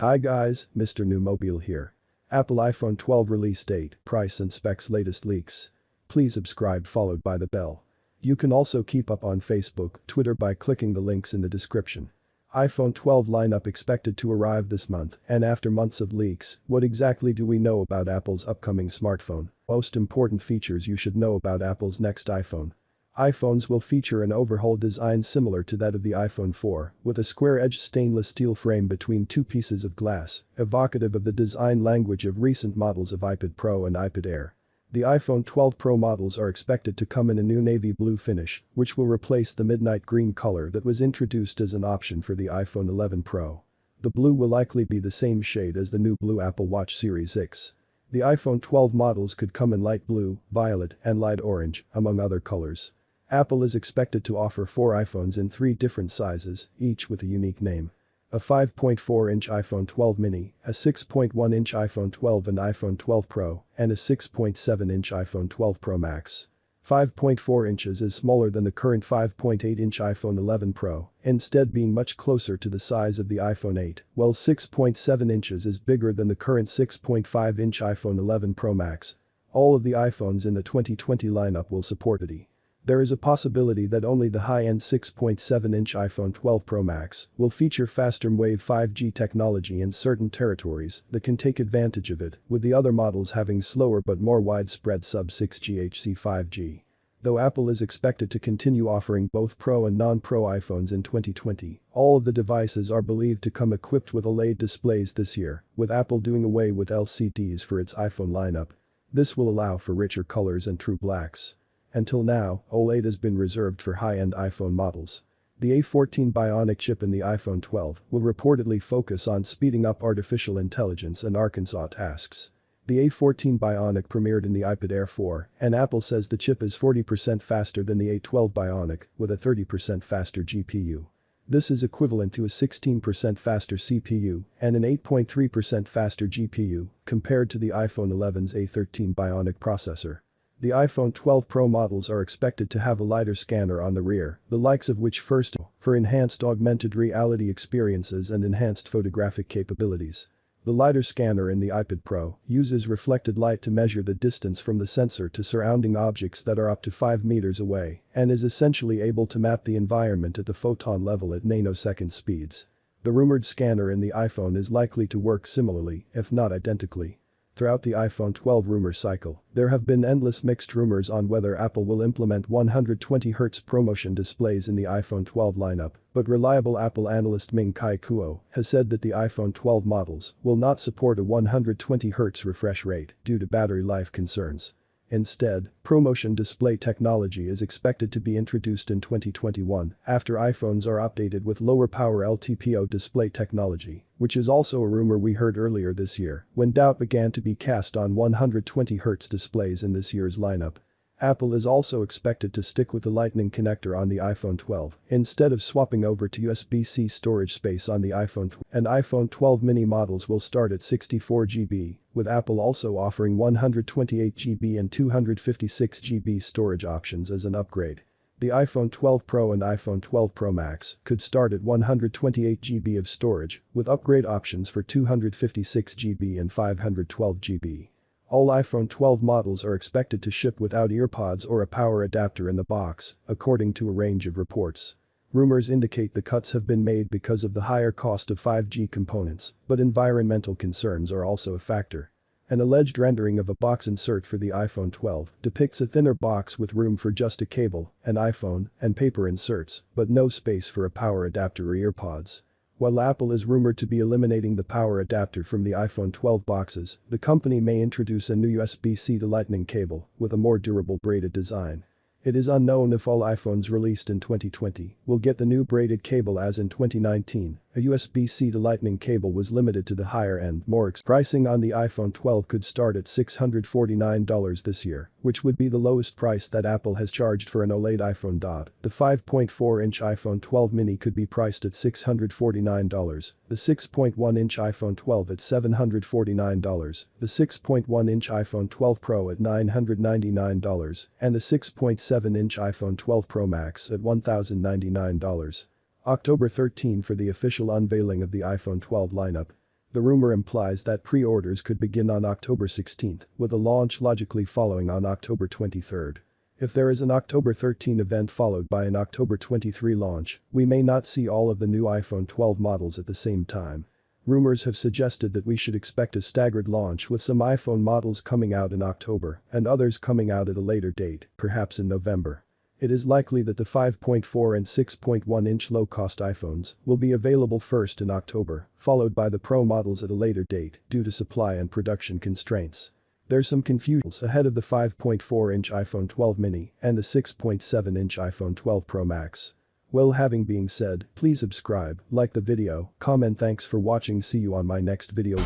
Hi guys, Mr. Newmobile here. Apple iPhone 12 release date, price and specs latest leaks. Please subscribe followed by the bell. You can also keep up on Facebook, Twitter by clicking the links in the description. iPhone 12 lineup expected to arrive this month, and after months of leaks, what exactly do we know about Apple's upcoming smartphone? Most important features you should know about Apple's next iPhone. iPhones will feature an overhauled design similar to that of the iPhone 4, with a square-edged stainless steel frame between two pieces of glass, evocative of the design language of recent models of iPad Pro and iPad Air. The iPhone 12 Pro models are expected to come in a new navy blue finish, which will replace the midnight green color that was introduced as an option for the iPhone 11 Pro. The blue will likely be the same shade as the new blue Apple Watch Series X. The iPhone 12 models could come in light blue, violet, and light orange, among other colors. Apple is expected to offer 4 iPhones in 3 different sizes, each with a unique name. A 5.4-inch iPhone 12 mini, a 6.1-inch iPhone 12 and iPhone 12 Pro, and a 6.7-inch iPhone 12 Pro Max. 5.4 inches is smaller than the current 5.8-inch iPhone 11 Pro, instead being much closer to the size of the iPhone 8, while 6.7 inches is bigger than the current 6.5-inch iPhone 11 Pro Max. All of the iPhones in the 2020 lineup will support it. There is a possibility that only the high-end 6.7-inch iPhone 12 Pro Max will feature faster Wave 5G technology in certain territories that can take advantage of it, with the other models having slower but more widespread sub-6 GHz 5G. Though Apple is expected to continue offering both Pro and non-Pro iPhones in 2020, all of the devices are believed to come equipped with OLED displays this year, with Apple doing away with LCDs for its iPhone lineup. This will allow for richer colors and true blacks. Until now, OLED has been reserved for high-end iPhone models. The A14 Bionic chip in the iPhone 12 will reportedly focus on speeding up artificial intelligence and Arkansas tasks. The A14 Bionic premiered in the iPad Air 4, and Apple says the chip is 40% faster than the A12 Bionic, with a 30% faster GPU. This is equivalent to a 16% faster CPU and an 8.3% faster GPU compared to the iPhone 11's A13 Bionic processor. The iPhone 12 Pro models are expected to have a LiDAR scanner on the rear, the likes of which first for enhanced augmented reality experiences and enhanced photographic capabilities. The LiDAR scanner in the iPad Pro uses reflected light to measure the distance from the sensor to surrounding objects that are up to 5 meters away and is essentially able to map the environment at the photon level at nanosecond speeds. The rumored scanner in the iPhone is likely to work similarly, if not identically. Throughout the iPhone 12 rumor cycle, there have been endless mixed rumors on whether Apple will implement 120Hz ProMotion displays in the iPhone 12 lineup, but reliable Apple analyst Ming-Chi Kuo has said that the iPhone 12 models will not support a 120Hz refresh rate due to battery life concerns. Instead, ProMotion display technology is expected to be introduced in 2021 after iPhones are updated with lower power LTPO display technology, which is also a rumor we heard earlier this year when doubt began to be cast on 120Hz displays in this year's lineup. Apple is also expected to stick with the Lightning connector on the iPhone 12 instead of swapping over to USB-C storage space on the iPhone 12, and iPhone 12 mini models will start at 64GB, with Apple also offering 128GB and 256GB storage options as an upgrade. The iPhone 12 Pro and iPhone 12 Pro Max could start at 128GB of storage, with upgrade options for 256GB and 512GB. All iPhone 12 models are expected to ship without earpods or a power adapter in the box, according to a range of reports. Rumors indicate the cuts have been made because of the higher cost of 5G components, but environmental concerns are also a factor. An alleged rendering of a box insert for the iPhone 12 depicts a thinner box with room for just a cable, an iPhone, and paper inserts, but no space for a power adapter or earpods. While Apple is rumored to be eliminating the power adapter from the iPhone 12 boxes, the company may introduce a new USB-C to Lightning cable with a more durable braided design. It is unknown if all iPhones released in 2020 will get the new braided cable, as in 2019, a USB-C to Lightning cable was limited to the higher-end, pricing on the iPhone 12 could start at $649 this year, which would be the lowest price that Apple has charged for an OLED iPhone. The 5.4-inch iPhone 12 mini could be priced at $649, the 6.1-inch iPhone 12 at $749, the 6.1-inch iPhone 12 Pro at $999, and the 6.7-inch iPhone 12 Pro Max at $1,099. October 13 for the official unveiling of the iPhone 12 lineup. The rumor implies that pre-orders could begin on October 16th, with a launch logically following on October 23rd. If there is an October 13 event followed by an October 23 launch, we may not see all of the new iPhone 12 models at the same time. Rumors have suggested that we should expect a staggered launch with some iPhone models coming out in October and others coming out at a later date, perhaps in November. It is likely that the 5.4 and 6.1-inch low-cost iPhones will be available first in October, followed by the Pro models at a later date due to supply and production constraints. There's some confusion ahead of the 5.4-inch iPhone 12 mini and the 6.7-inch iPhone 12 Pro Max. Well, having being said, please subscribe, like the video, comment. Thanks for watching. See you on my next video.